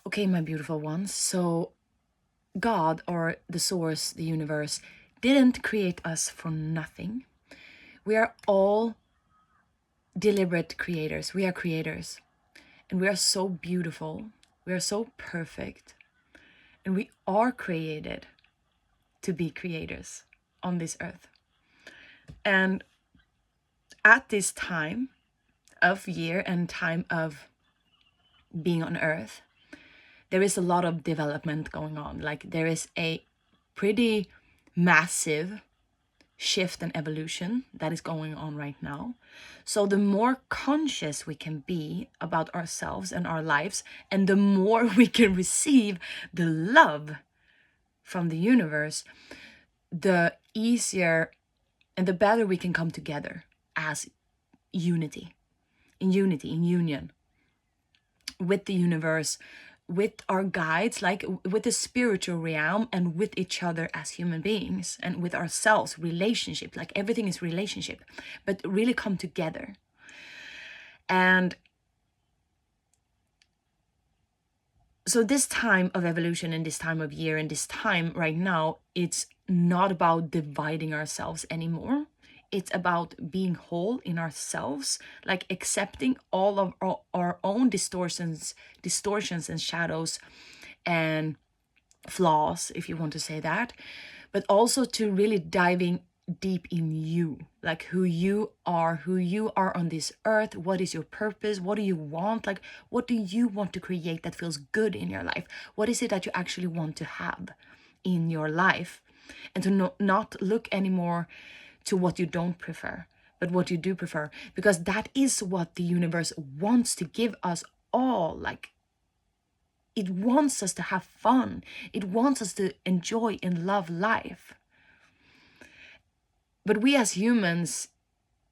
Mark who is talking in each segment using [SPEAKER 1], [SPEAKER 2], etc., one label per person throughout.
[SPEAKER 1] Okay, my beautiful ones. So God, or the source, the universe, didn't create us for nothing. We are all deliberate creators. We are creators. And we are so beautiful. We are so perfect. And we are created to be creators on this earth. And at this time of year and time of being on earth, there is a lot of development going on. Like there is a pretty massive shift and evolution that is going on right now. So the more conscious we can be about ourselves and our lives, and the more we can receive the love from the universe, the easier and the better we can come together as unity, in union with the universe, with our guides, like with the spiritual realm, and with each other as human beings, and with ourselves, relationship, like everything is relationship, but really come together. And so this time of evolution and this time of year and this time right now, it's not about dividing ourselves anymore. It's about being whole in ourselves, like accepting all of our own distortions and shadows and flaws, if you want to say that, but also to really diving deep in you, like who you are on this earth. What is your purpose? What do you want? Like, what do you want to create that feels good in your life? What is it that you actually want to have in your life? And to not look anymore to what you don't prefer, but what you do prefer, because that is what the universe wants to give us all. Like, it wants us to have fun. It wants us to enjoy and love life. But we as humans,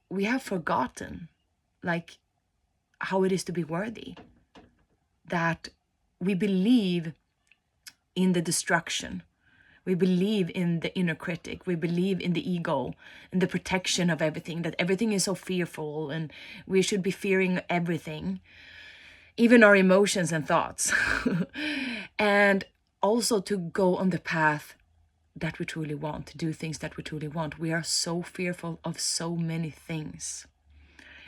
[SPEAKER 1] we have forgotten, like, how it is to be worthy. That we believe in the destruction. We believe in the inner critic. We believe in the ego and the protection of everything, that everything is so fearful and we should be fearing everything, even our emotions and thoughts. And also to go on the path that we truly want, to do things that we truly want. We are so fearful of so many things.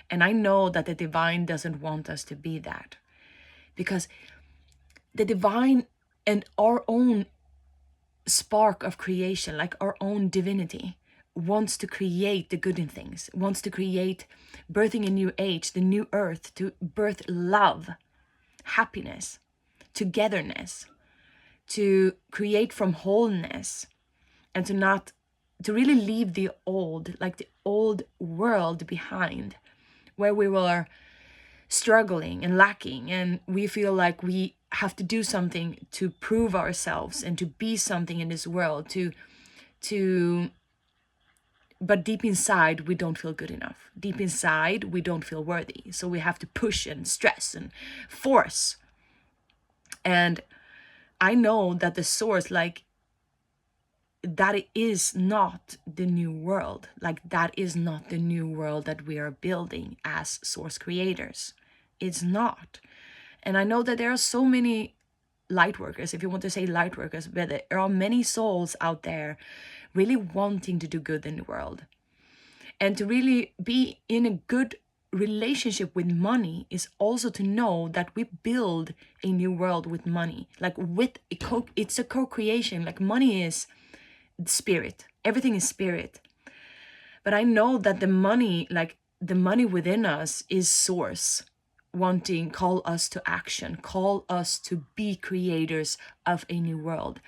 [SPEAKER 1] And I know that the divine doesn't want us to be that, because the divine and our own spark of creation, like our own divinity, wants to create the good in things, wants to create, birthing a new age, the new earth, to birth love, happiness, togetherness, to create from wholeness, and to really leave the old, like the old world behind, where we were struggling and lacking, and we feel like we have to do something to prove ourselves and to be something in this world, but deep inside we don't feel good enough. Deep inside we don't feel worthy, so we have to push and stress and force. And I know that the source, like, that is not the new world. Like, that is not the new world that we are building as source creators. It's not. And I know that there are so many light workers, if you want to say light workers, but there are many souls out there really wanting to do good in the world. And to really be in a good relationship with money is also to know that we build a new world with money. Like, it's a co-creation. Like, money is spirit. Everything is spirit. But I know that the money, like the money within us, is source wanting, call us to action, call us to be creators of a new world,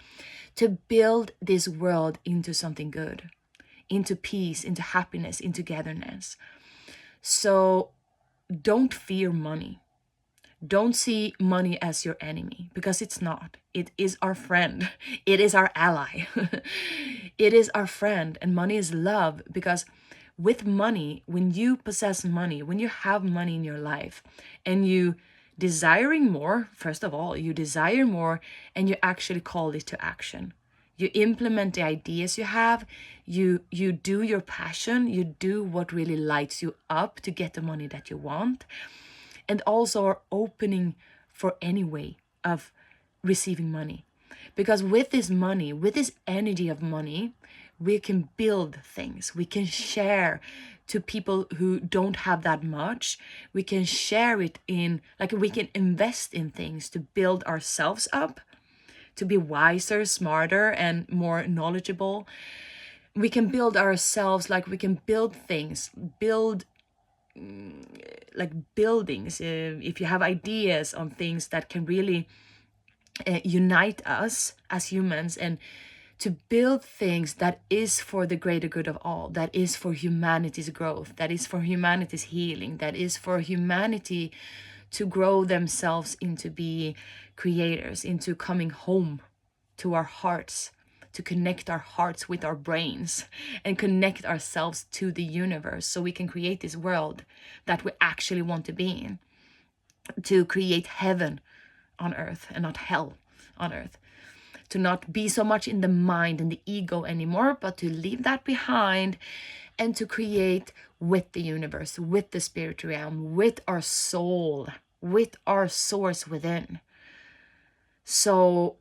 [SPEAKER 1] to build this world into something good, into peace, into happiness, into togetherness. So don't fear money. Don't see money as your enemy, because it's not. It is our friend. It is our ally. It is our friend, and money is love. Because with money, when you possess money, when you have money in your life, and you desiring more, first of all, you desire more, and you actually call it to action. You implement the ideas you have, you do your passion, you do what really lights you up to get the money that you want, and also are opening for any way of receiving money. Because with this money, with this energy of money, we can build things. We can share to people who don't have that much. We can share it in, like, we can invest in things to build ourselves up, to be wiser, smarter, and more knowledgeable. We can build ourselves, like we can build things, build like buildings. If you have ideas on things that can really unite us as humans, and to build things that is for the greater good of all, that is for humanity's growth, that is for humanity's healing, that is for humanity to grow themselves into be creators, into coming home to our hearts, to connect our hearts with our brains and connect ourselves to the universe, so we can create this world that we actually want to be in, to create heaven on earth and not hell on earth, to not be so much in the mind and the ego anymore, but to leave that behind and to create with the universe, with the spirit realm, with our soul, with our source within. So,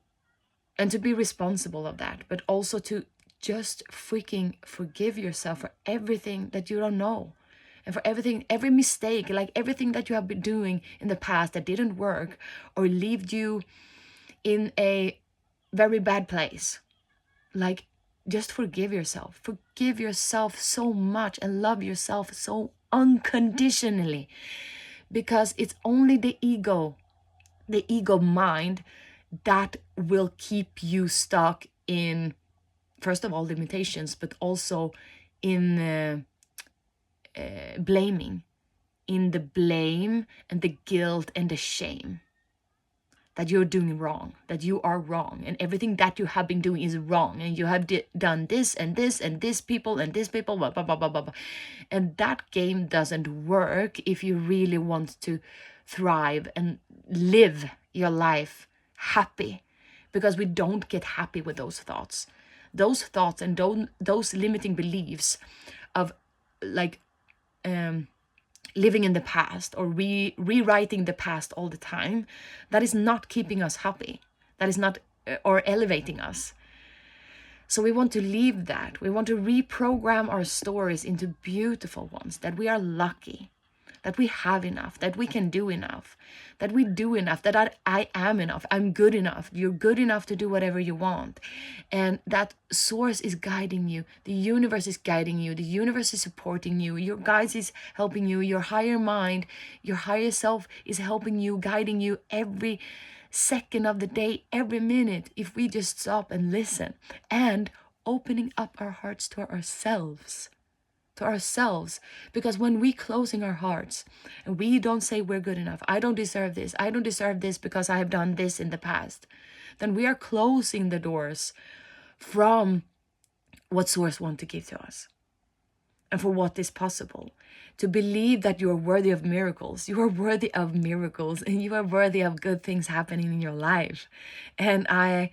[SPEAKER 1] and to be responsible of that, but also to just freaking forgive yourself for everything that you don't know, and for everything, every mistake, like everything that you have been doing in the past that didn't work or left you in a very bad place. Like, just forgive yourself. Forgive yourself so much and love yourself so unconditionally, because it's only the ego mind that will keep you stuck in, first of all, limitations, but also in blaming, in the blame and the guilt and the shame that you're doing wrong, that you are wrong, and everything that you have been doing is wrong, and you have done this and this and this people and this people, blah, blah, blah, blah, blah. And that game doesn't work if you really want to thrive and live your life happy, because we don't get happy with those thoughts. Those thoughts and those limiting beliefs of like living in the past or rewriting the past all the time, that is not keeping us happy. That is not or elevating us. So we want to leave that. We want to reprogram our stories into beautiful ones, that we are lucky, that we have enough, that we can do enough, that we do enough, that I am enough, I'm good enough, you're good enough to do whatever you want. And that source is guiding you, the universe is guiding you, the universe is supporting you, your guides is helping you, your higher mind, your higher self is helping you, guiding you every second of the day, every minute, if we just stop and listen, and opening up our hearts to ourselves. Because when we closing our hearts and we don't say we're good enough, I don't deserve this because I have done this in the past, then we are closing the doors from what source wants to give to us and for what is possible. To believe that you are worthy of miracles, and you are worthy of good things happening in your life. And I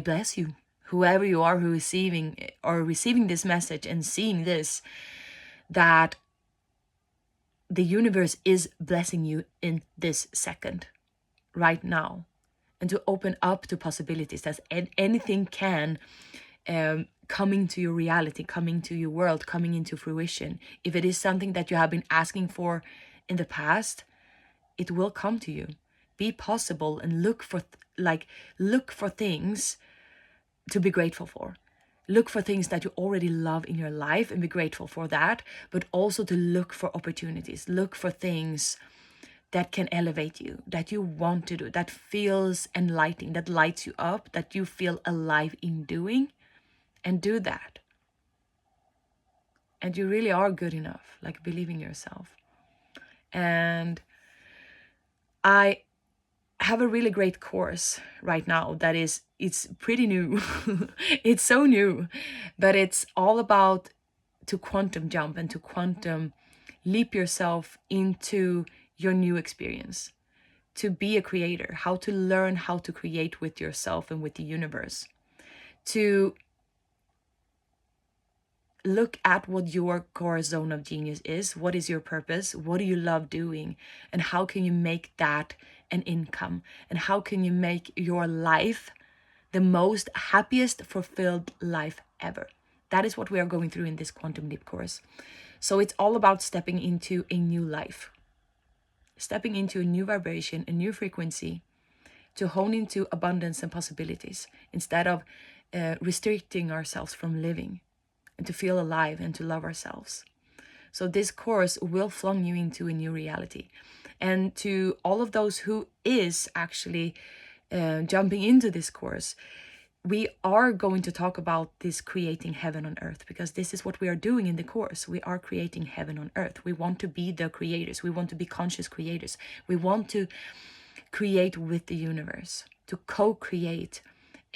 [SPEAKER 1] bless you, whoever you are who is receiving this message and seeing this, that the universe is blessing you in this second, right now, and to open up to possibilities that anything can come into your reality, coming to your world, coming into fruition. If it is something that you have been asking for in the past, it will come to you. Be possible and look for things to be grateful for. Look for things that you already love in your life and be grateful for that, but also to look for opportunities. Look for things that can elevate you, that you want to do, that feels enlightening, that lights you up, that you feel alive in doing, and do that. And you really are good enough, like believe in yourself. And I have a really great course right now that it's pretty new. It's so new, but it's all about to quantum jump and to quantum leap yourself into your new experience, to be a creator, how to learn how to create with yourself and with the universe, to look at what your core zone of genius is. What is your purpose? What do you love doing? And how can you make that an income, and how can you make your life the most happiest, fulfilled life ever. That is what we are going through in this Quantum Leap course. So it's all about stepping into a new life, stepping into a new vibration, a new frequency, to hone into abundance and possibilities instead of restricting ourselves from living, and to feel alive and to love ourselves. So this course will flung you into a new reality. And to all of those who is actually jumping into this course, we are going to talk about this creating heaven on earth, because this is what we are doing in the course. We are creating heaven on earth. We want to be the creators. We want to be conscious creators. We want to create with the universe, to co-create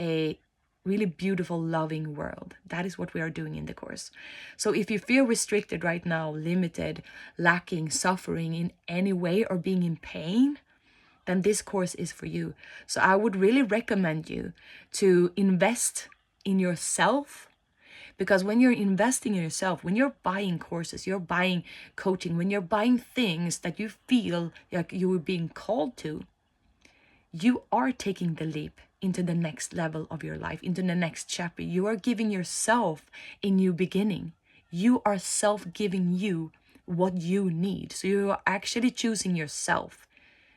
[SPEAKER 1] a really beautiful, loving world. That is what we are doing in the course. So if you feel restricted right now, limited, lacking, suffering in any way, or being in pain, then this course is for you. So I would really recommend you to invest in yourself, because when you're investing in yourself, when you're buying courses, you're buying coaching, when you're buying things that you feel like you are being called to, you are taking the leap into the next level of your life, into the next chapter. You are giving yourself a new beginning. You are self-giving you what you need. So you are actually choosing yourself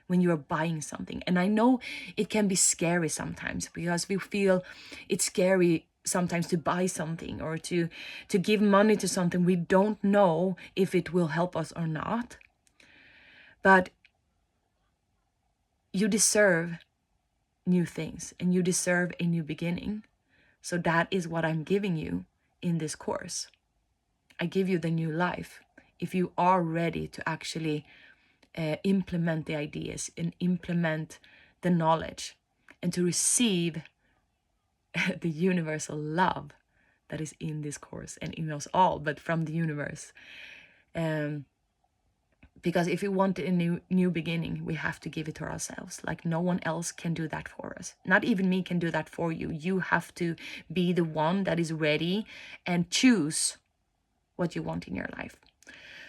[SPEAKER 1] when you are buying something. And I know it can be scary sometimes, because we feel it's scary sometimes to buy something, or to give money to something we don't know if it will help us or not. But you deserve new things, and you deserve a new beginning. So that is what I'm giving you in this course. I give you the new life if you are ready to actually implement the ideas and implement the knowledge, and to receive the universal love that is in this course and in us all, but from the universe. Because if we want a new beginning, we have to give it to ourselves. Like no one else can do that for us. Not even me can do that for you. You have to be the one that is ready and choose what you want in your life.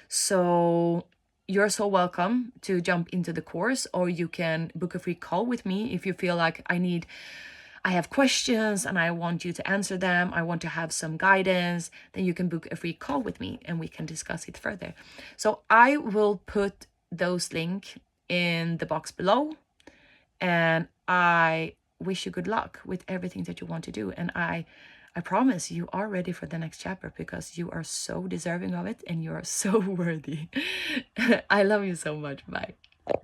[SPEAKER 1] So you're so welcome to jump into the course, or you can book a free call with me if you feel like I have questions and I want you to answer them, I want to have some guidance, then you can book a free call with me and we can discuss it further. So I will put those links in the box below, and I wish you good luck with everything that you want to do. And I promise you are ready for the next chapter, because you are so deserving of it and you are so worthy. I love you so much. Bye.